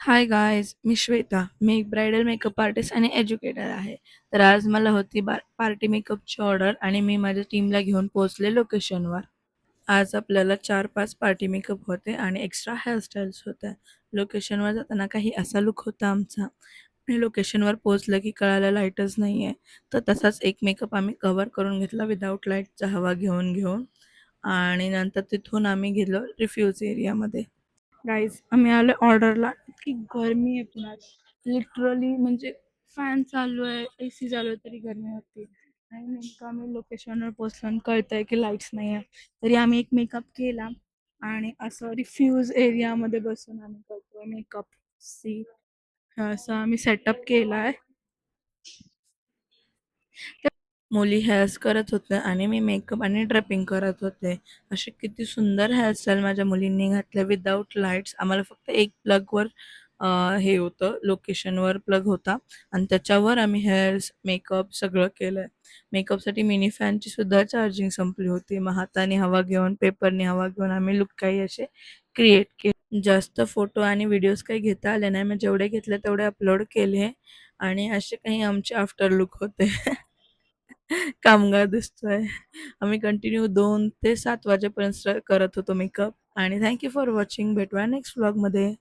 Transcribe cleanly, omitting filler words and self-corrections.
Hi guys, मी श्वेता. मी एक bridal makeup artist आणि educator आहे. तर आज मला होती पार्टी मेकअपची ऑर्डर आणि मी माझ्या टीमला घेऊन पोहोचले लोकेशनवर. आज आपल्याला 4-5 पार्टी मेकअप होते आणि एक्स्ट्रा हेअरस्टाईल्स होत्या. लोकेशनवर जाताना काही असा लूक होता आमचा आणि लोकेशनवर पोहोचलं की कळालं लाईटच नाही आहे. तर तसाच एक मेकअप आम्ही कव्हर करून घेतला विदाऊट लाईटचा हवा घेऊन घेऊन आणि नंतर तिथून आम्ही गेलो रिफ्यूज एरियामध्ये. गाईज आम्ही आलो ऑर्डरला. इतकी गरमी आहे पुण्यात, लिटरली म्हणजे फॅन चालू आहे, AC चालू आहे तरी गरमी होती. आणि नेमकं आम्ही लोकेशनवर पोहोचलो आणि कळतंय की लाईट्स नाही आहे. तरी आम्ही एक मेकअप केला आणि असं रिफ्यूज एरियामध्ये बसून आम्ही करतोय मेकअप. सी असं आम्ही सेटअप केला आहे. मुली हेअर्स करत होत्या आणि मी मेकअप आणि ड्रेपिंग करत होते. असे किती सुंदर हेअरस्टाईल माझ्या मुलींनी घातल्या विदाऊट लाईट्स. आम्हाला फक्त एक प्लगवर हे होतं, लोकेशनवर प्लग होता आणि त्याच्यावर आम्ही हेअर्स, मेकअप सगळं केलंय. मेकअपसाठी मिनी फॅनची सुद्धा चार्जिंग संपली होती. मग हाताने हवा घेऊन, पेपरने हवा घेऊन आम्ही लुक काही असे क्रिएट केले. जास्त फोटो आणि व्हिडिओज काही घेता आले नाही. मग जेवढे घेतले तेवढे अपलोड केले आणि असे काही आमचे आफ्टर लुक होते. कामगार दिसतोय. आम्ही कंटिन्यू 2 ते 7 वाजेपर्यंत करत होतो मेकअप आणि थँक यू फॉर वॉचिंग. भेटूया नेक्स्ट व्लॉगमध्ये.